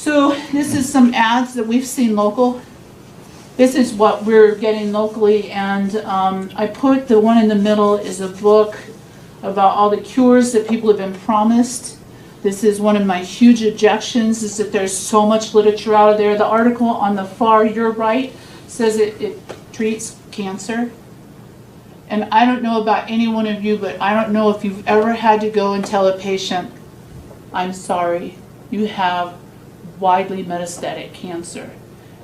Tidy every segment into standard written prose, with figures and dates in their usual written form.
So this is some ads that we've seen local. This is what we're getting locally, and I put the one in the middle is a book about all the cures that people have been promised. This is one of my huge objections, is that there's so much literature out there. The article on the far, your right, says it treats cancer. And I don't know about any one of you, but I don't know if you've ever had to go and tell a patient, I'm sorry, you have widely metastatic cancer.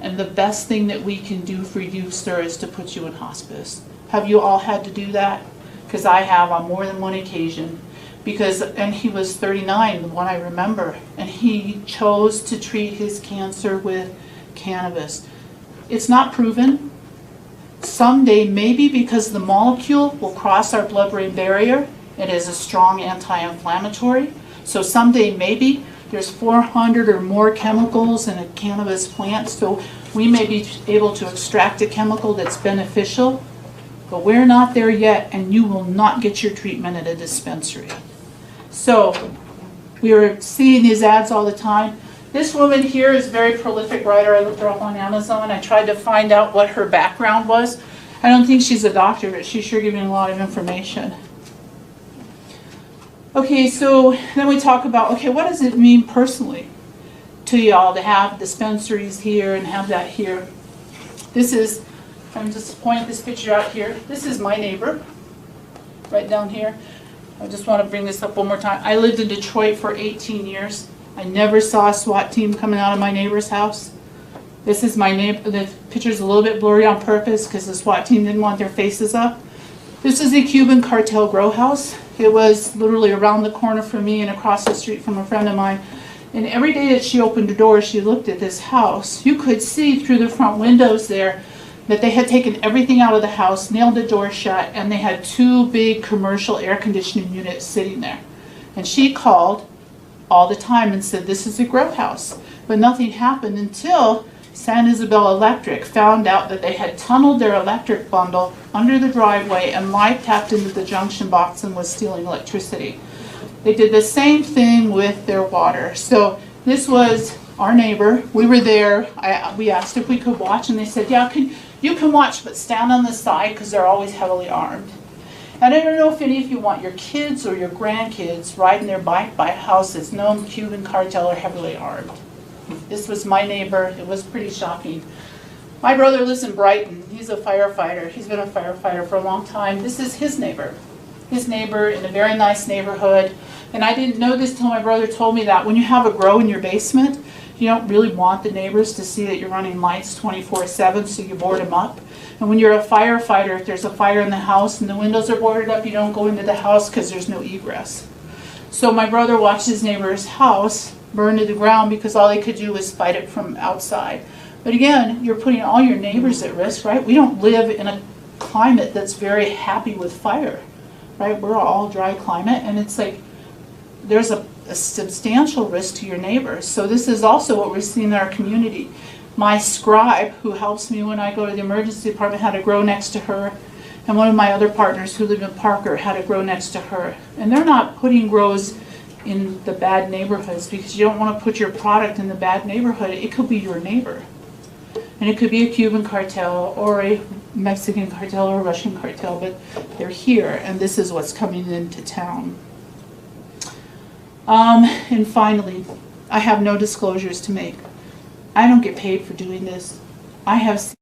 And the best thing that we can do for you, sir, is to put you in hospice. Have you all had to do that? Because I have on more than one occasion. And he was 39, the one I remember, and he chose to treat his cancer with cannabis. It's not proven. Someday, maybe because the molecule will cross our blood-brain barrier, it is a strong anti-inflammatory. So someday, maybe, there's 400 or more chemicals in a cannabis plant, so we may be able to extract a chemical that's beneficial, but we're not there yet, and you will not get your treatment at a dispensary. So we are seeing these ads all the time. This woman here is a very prolific writer. I looked her up on Amazon. I tried to find out what her background was. I don't think she's a doctor, but she's sure giving a lot of information. Okay, so then we talk about, okay, what does it mean personally to y'all to have dispensaries here and have that here? This is, I'm just pointing this picture out here. This is my neighbor, right down here. I just want to bring this up one more time. I lived in Detroit for 18 years. I never saw a SWAT team coming out of my neighbor's house. This is my neighbor. The picture's a little bit blurry on purpose because the SWAT team didn't want their faces up. This is a Cuban cartel grow house. It was literally around the corner from me and across the street from a friend of mine. And every day that she opened the door, she looked at this house. You could see through the front windows there that they had taken everything out of the house, nailed the door shut, and they had 2 big commercial air conditioning units sitting there. And she called all the time and said, this is a grow house. But nothing happened until San Isabel Electric found out that they had tunneled their electric bundle under the driveway and live tapped into the junction box and was stealing electricity. They did the same thing with their water. So this was our neighbor. We were there. We asked if we could watch, and they said, yeah, you can watch, but stand on the side because they're always heavily armed. And I don't know if any of you want your kids or your grandkids riding their bike by a house that's known Cuban cartel or heavily armed. This was my neighbor. It was pretty shocking. My brother lives in Brighton. He's a firefighter. He's been a firefighter for a long time. This is his neighbor. His neighbor in a very nice neighborhood. And I didn't know this till my brother told me that when you have a grow in your basement, you don't really want the neighbors to see that you're running lights 24/7, so you board them up. And when you're a firefighter, if there's a fire in the house and the windows are boarded up, you don't go into the house because there's no egress. So my brother watched his neighbor's house burn to the ground because all they could do was fight it from outside. But again, you're putting all your neighbors at risk, right? We don't live in a climate that's very happy with fire, right? We're all dry climate, and it's like there's a substantial risk to your neighbors. So this is also what we're seeing in our community. My scribe, who helps me when I go to the emergency department, had a grow next to her. And one of my other partners who live in Parker had a grow next to her. And they're not putting grows in the bad neighborhoods because you don't want to put your product in the bad neighborhood. It could be your neighbor. And it could be a Cuban cartel or a Mexican cartel or a Russian cartel, but they're here, and this is what's coming into town. And finally, I have no disclosures to make. I don't get paid for doing this. I have